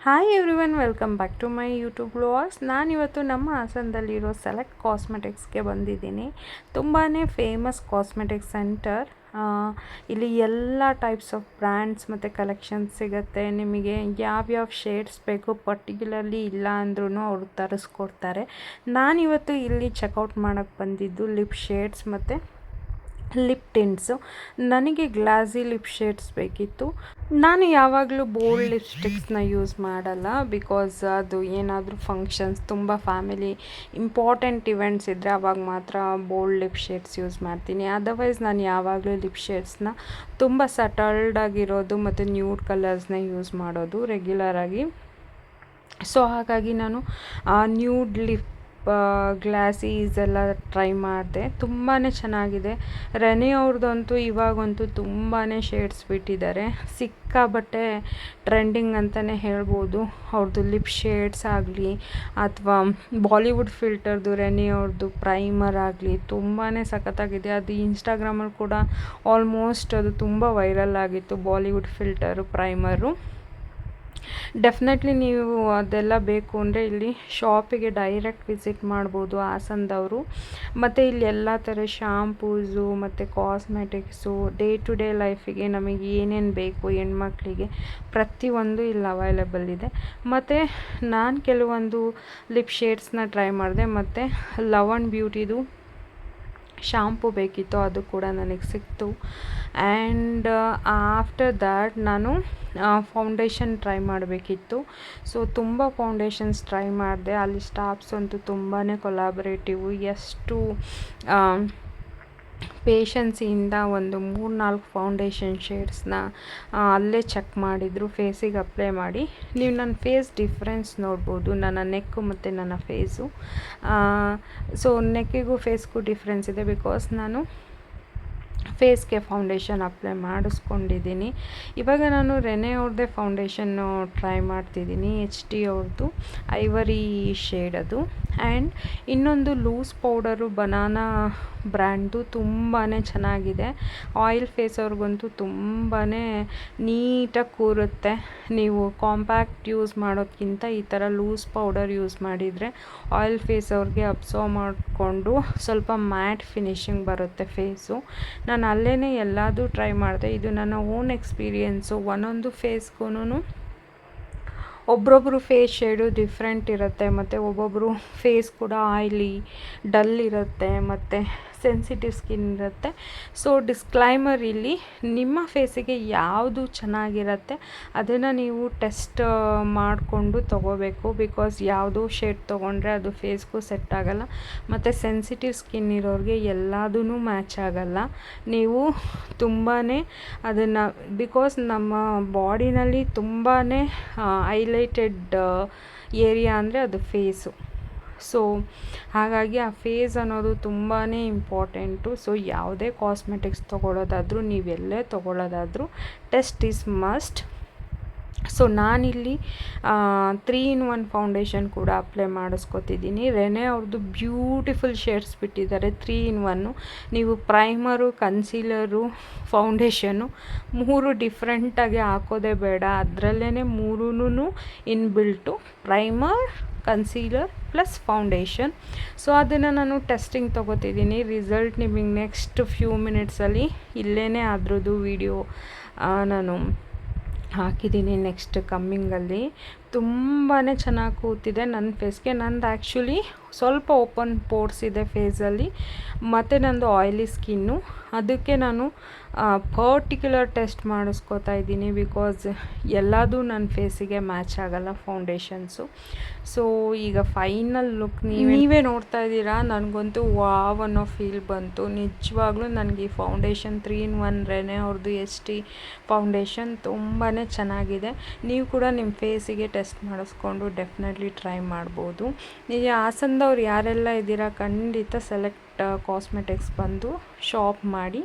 Hi everyone, welcome back to my YouTube vlogs. ನಾನಿವತ್ತು ನಮ್ಮ ಹಾಸನದಲ್ಲಿರೋ select ಕಾಸ್ಮೆಟಿಕ್ಸ್ಗೆ ಬಂದಿದ್ದೀನಿ. ತುಂಬಾ ಫೇಮಸ್ ಕಾಸ್ಮೆಟಿಕ್ಸ್ ಸೆಂಟರ್. ಇಲ್ಲಿ ಎಲ್ಲ ಟೈಪ್ಸ್ ಆಫ್ ಬ್ರ್ಯಾಂಡ್ಸ್ ಮತ್ತು ಕಲೆಕ್ಷನ್ಸ್ ಸಿಗುತ್ತೆ. ನಿಮಗೆ ಯಾವ್ಯಾವ ಶೇಡ್ಸ್ ಬೇಕು ಪರ್ಟಿಕ್ಯುಲರ್ಲಿ ಇಲ್ಲ ಅಂದ್ರೂ ಅವರು ತರಿಸ್ಕೊಡ್ತಾರೆ. ನಾನಿವತ್ತು ಇಲ್ಲಿ ಚೆಕ್ಔಟ್ ಮಾಡೋಕ್ಕೆ ಬಂದಿದ್ದು ಲಿಪ್ ಶೇಡ್ಸ್ ಮತ್ತು ಲಿಪ್ ಟಿಂಟ್ಸು. ನನಗೆ ಗ್ಲಾಸಿ ಲಿಪ್ ಶೇಡ್ಸ್ ಬೇಕಿತ್ತು. ನಾನು ಯಾವಾಗಲೂ ಬೋಲ್ಡ್ ಲಿಪ್ಸ್ಟಿಕ್ಸ್ನ ಯೂಸ್ ಮಾಡಲ್ಲ, ಬಿಕಾಸ್ ಅದು ಏನಾದರೂ ಫಂಕ್ಷನ್ಸ್, ತುಂಬ ಫ್ಯಾಮಿಲಿ ಇಂಪಾರ್ಟೆಂಟ್ ಇವೆಂಟ್ಸ್ ಇದ್ದರೆ ಆವಾಗ ಮಾತ್ರ ಬೋಲ್ಡ್ ಲಿಪ್ ಶೇಡ್ಸ್ ಯೂಸ್ ಮಾಡ್ತೀನಿ. ಅದರ್ವೈಸ್ ನಾನು ಯಾವಾಗಲೂ ಲಿಪ್ ಶೇಡ್ಸ್ನ ತುಂಬ ಸಟಲ್ಡಾಗಿರೋದು ಮತ್ತು ನ್ಯೂಡ್ ಕಲರ್ಸ್ನ ಯೂಸ್ ಮಾಡೋದು ರೆಗ್ಯುಲರಾಗಿ. ಸೊ ಹಾಗಾಗಿ ನಾನು ನ್ಯೂಡ್ ಲಿಪ್ ಗ್ಲಾಸೀಸ್ ಎಲ್ಲ ಟ್ರೈ ಮಾಡಿದೆ. ತುಂಬಾ ಚೆನ್ನಾಗಿದೆ. ರೆನೆ ಅವ್ರದ್ದಂತೂ ಇವಾಗಂತೂ ತುಂಬಾ ಶೇಡ್ಸ್ ಬಿಟ್ಟಿದ್ದಾರೆ. ಸಿಕ್ಕಾಬಟ್ಟೆ ಟ್ರೆಂಡಿಂಗ್ ಅಂತಲೇ ಹೇಳ್ಬೋದು. ಅವ್ರದ್ದು ಲಿಪ್ ಶೇಡ್ಸ್ ಆಗಲಿ ಅಥವಾ ಬಾಲಿವುಡ್ ಫಿಲ್ಟರ್ದು ರೆನೆ ಅವ್ರದ್ದು ಪ್ರೈಮರ್ ಆಗಲಿ ತುಂಬಾ ಸಖತ್ತಾಗಿದೆ. ಅದು ಇನ್ಸ್ಟಾಗ್ರಾಮಲ್ಲಿ ಕೂಡ ಆಲ್ಮೋಸ್ಟ್ ಅದು ತುಂಬ ವೈರಲ್ ಆಗಿತ್ತು, ಬಾಲಿವುಡ್ ಫಿಲ್ಟರು ಪ್ರೈಮರು. ಡೆಫಿನೆಟ್ಲಿ ನೀವು ಅದೆಲ್ಲ ಬೇಕು ಅಂದರೆ ಇಲ್ಲಿ ಶಾಪಿಗೆ ಡೈರೆಕ್ಟ್ ವಿಸಿಟ್ ಮಾಡ್ಬೋದು ಹಾಸನದವರು. ಮತ್ತು ಇಲ್ಲಿ ಎಲ್ಲ ಥರ ಶಾಂಪೂಸು ಮತ್ತು ಕಾಸ್ಮೆಟಿಕ್ಸು, ಡೇ ಟು ಡೇ ಲೈಫಿಗೆ ನಮಗೆ ಏನೇನು ಬೇಕು ಹೆಣ್ಮಕ್ಳಿಗೆ ಪ್ರತಿಯೊಂದು ಇಲ್ಲಿ ಅವೈಲೇಬಲ್ ಇದೆ. ಮತ್ತು ನಾನು ಕೆಲವೊಂದು ಲಿಪ್ ಶೇಡ್ಸ್ನ ಟ್ರೈ ಮಾಡಿದೆ. ಮತ್ತು ಲವಣ್ ಬ್ಯೂಟಿದು ಶಾಂಪೂ ಬೇಕಿತ್ತು, ಅದು ಕೂಡ ನನಗೆ ಸಿಕ್ತು. ಆ್ಯಂಡ್ ಆಫ್ಟರ್ ದ್ಯಾಟ್ ನಾನು ಫೌಂಡೇಶನ್ ಟ್ರೈ ಮಾಡಬೇಕಿತ್ತು. ಸೊ ತುಂಬ ಫೌಂಡೇಶನ್ಸ್ ಟ್ರೈ ಮಾಡಿದೆ. ಅಲ್ಲಿ ಸ್ಟಾಫ್ಸ್ ಅಂತೂ ತುಂಬಾ ಕೊಲಾಬ್ರೇಟಿವು. ಎಷ್ಟು ಪೇಷನ್ಸಿಯಿಂದ ಒಂದು 3-4 ಫೌಂಡೇಶನ್ ಶೇಡ್ಸ್ನ ಅಲ್ಲೇ ಚೆಕ್ ಮಾಡಿದರು ಫೇಸಿಗೆ ಅಪ್ಲೈ ಮಾಡಿ. ನೀವು ನನ್ನ ಫೇಸ್ ಡಿಫ್ರೆನ್ಸ್ ನೋಡ್ಬೋದು, ನನ್ನ ನೆಕ್ಕು ಮತ್ತು ನನ್ನ ಫೇಸು. ಸೊ ನೆಕ್ಕಿಗೂ ಫೇಸ್ಗೂ ಡಿಫ್ರೆನ್ಸ್ ಇದೆ, ಬಿಕಾಸ್ ನಾನು ಫೇಸ್ಗೆ ಫೌಂಡೇಶನ್ ಅಪ್ಲೈ ಮಾಡಿಸ್ಕೊಂಡಿದ್ದೀನಿ. ಇವಾಗ ನಾನು ರೆನೆ ಅವ್ರದ್ದೇ ಫೌಂಡೇಶನ್ನು ಟ್ರೈ ಮಾಡ್ತಿದ್ದೀನಿ, HD ಅವ್ರದ್ದು ಐವರಿ ಶೇಡ್ ಅದು. ಆ್ಯಂಡ್ ಇನ್ನೊಂದು ಲೂಸ್ ಪೌಡರು ಬನಾನಾ ಬ್ರ್ಯಾಂಡು ತುಂಬಾ ಚೆನ್ನಾಗಿದೆ. ಆಯಿಲ್ ಫೇಸ್ ಅವ್ರಿಗಂತೂ ತುಂಬಾ ನೀಟಾಗಿ ಕೂರುತ್ತೆ. ನೀವು ಕಾಂಪ್ಯಾಕ್ಟ್ ಯೂಸ್ ಮಾಡೋದಕ್ಕಿಂತ ಈ ಥರ ಲೂಸ್ ಪೌಡರ್ ಯೂಸ್ ಮಾಡಿದರೆ ಆಯಿಲ್ ಫೇಸ್ ಅವ್ರಿಗೆ ಅಬ್ಸರ್ವ್ ಮಾಡಿಕೊಂಡು ಸ್ವಲ್ಪ ಮ್ಯಾಟ್ ಫಿನಿಶಿಂಗ್ ಬರುತ್ತೆ ಫೇಸು. ನಾನು ಅಲ್ಲೇ ಎಲ್ಲದೂ ಟ್ರೈ ಮಾಡಿದೆ. ಇದು ನನ್ನ ಓನ್ ಎಕ್ಸ್ಪೀರಿಯೆನ್ಸು. ಒಂದೊಂದು ಫೇಸ್ಗೂ ಒಬ್ರೊಬ್ಬರು ಫೇಸ್ ಶೇಡು ಡಿಫ್ರೆಂಟ್ ಇರುತ್ತೆ. ಮತ್ತು ಒಬ್ಬೊಬ್ಬರು ಫೇಸ್ ಕೂಡ ಆಯ್ಲಿ, ಡಲ್ ಇರುತ್ತೆ ಮತ್ತು ಸೆನ್ಸಿಟಿವ್ ಸ್ಕಿನ್ ಇರುತ್ತೆ. ಸೊ ಡಿಸ್ಕ್ಲೈಮರ್ ಇಲ್ಲಿ, ನಿಮ್ಮ ಫೇಸಿಗೆ ಯಾವುದು ಚೆನ್ನಾಗಿರುತ್ತೆ ಅದನ್ನು ನೀವು ಟೆಸ್ಟ್ ಮಾಡಿಕೊಂಡು ತೊಗೋಬೇಕು. ಬಿಕಾಸ್ ಯಾವುದೋ ಶೇಡ್ ತೊಗೊಂಡ್ರೆ ಅದು ಫೇಸ್ಗೂ ಸೆಟ್ ಆಗೋಲ್ಲ. ಮತ್ತು ಸೆನ್ಸಿಟಿವ್ ಸ್ಕಿನ್ ಇರೋರಿಗೆ ಎಲ್ಲದೂ ಮ್ಯಾಚ್ ಆಗೋಲ್ಲ. ನೀವು ತುಂಬಾ ಅದನ್ನು, ಬಿಕಾಸ್ ನಮ್ಮ ಬಾಡಿನಲ್ಲಿ ತುಂಬಾ ಹೈಲೈಟೆಡ್ ಏರಿಯಾ ಅಂದರೆ ಅದು ಫೇಸು. ಸೊ ಹಾಗಾಗಿ ಆ ಫೇಸ್ ಅನ್ನೋದು ತುಂಬಾ ಇಂಪಾರ್ಟೆಂಟು. ಸೊ ಯಾವುದೇ ಕಾಸ್ಮೆಟಿಕ್ಸ್ ತೊಗೊಳ್ಳೋದಾದರೂ, ನೀವೆಲ್ಲೇ ತೊಗೊಳ್ಳೋದಾದರೂ ಟೆಸ್ಟ್ ಈಸ್ ಮಸ್ಟ್. ಸೊ ನಾನಿಲ್ಲಿ 3-in-1 ಫೌಂಡೇಶನ್ ಕೂಡ ಅಪ್ಲೈ ಮಾಡಿಸ್ಕೊತಿದ್ದೀನಿ. ರೆನೆ ಅವ್ರದ್ದು ಬ್ಯೂಟಿಫುಲ್ ಶೇಡ್ಸ್ ಬಿಟ್ಟಿದ್ದಾರೆ 3-in-1. ನೀವು ಪ್ರೈಮರು, ಕನ್ಸೀಲರು, ಫೌಂಡೇಶನು 3 ಡಿಫ್ರೆಂಟಾಗಿ ಹಾಕೋದೇ ಬೇಡ. ಅದರಲ್ಲೇ 3 inbuilt, primer, concealer plus foundation. So ಅದನ್ನು ನಾನು ಟೆಸ್ಟಿಂಗ್ ತೊಗೋತಿದ್ದೀನಿ. ರಿಸಲ್ಟ್ ನಿಮಗೆ ನೆಕ್ಸ್ಟ್ ಫ್ಯೂ ಮಿನಿಟ್ಸಲ್ಲಿ ಇಲ್ಲೇ ಅದ್ರದ್ದು ವಿಡಿಯೋ ನಾನು ಹಾಕಿದ್ದೀನಿ ನೆಕ್ಸ್ಟ್ ಕಮ್ಮಿಂಗಲ್ಲಿ. ತುಂಬಾ ಚೆನ್ನಾಗಿ ಕೂತಿದೆ ನನ್ನ ಫೇಸ್ಗೆ. ನಂದು ಆ್ಯಕ್ಚುಲಿ ಸ್ವಲ್ಪ ಓಪನ್ ಪೋರ್ಸ್ ಇದೆ ಫೇಸಲ್ಲಿ, ಮತ್ತು ನಂದು ಆಯಿಲಿ ಸ್ಕಿನ್ನು. ಅದಕ್ಕೆ ನಾನು ಪರ್ಟಿಕ್ಯುಲರ್ ಟೆಸ್ಟ್ ಮಾಡಿಸ್ಕೋತಾ ಇದ್ದೀನಿ, ಬಿಕಾಸ್ ಎಲ್ಲದೂ ನನ್ನ ಫೇಸಿಗೆ ಮ್ಯಾಚ್ ಆಗೋಲ್ಲ ಫೌಂಡೇಶನ್ಸು. ಸೊ ಈಗ ಫೈನಲ್ ಲುಕ್ ನೀವೇ ನೋಡ್ತಾ ಇದ್ದೀರಾ. ನನಗಂತೂ ವಾವ್ ಅನ್ನೋ ಫೀಲ್ ಬಂತು. ನಿಜವಾಗ್ಲೂ ನನಗೆ ಈ ಫೌಂಡೇಶನ್ 3-in-1 ರೆನೆ ಅವ್ರದ್ದು HD ಫೌಂಡೇಶನ್ ತುಂಬಾ ಚೆನ್ನಾಗಿದೆ. ನೀವು ಕೂಡ ನಿಮ್ಮ ಫೇಸಿಗೆ ಟೆಸ್ಟ್ ಮಾಡಿಸ್ಕೊಂಡು ಡೆಫಿನೆಟ್ಲಿ ಟ್ರೈ ಮಾಡ್ಬೋದು. ನೀವು ಹಾಸನದವ್ರು ಯಾರೆಲ್ಲ ಇದ್ದೀರಾ ಖಂಡಿತ ಸೆಲೆಕ್ಟ್ ಕಾಸ್ಮೆಟಿಕ್ಸ್ ಬಂದು ಶಾಪ್ ಮಾಡಿ.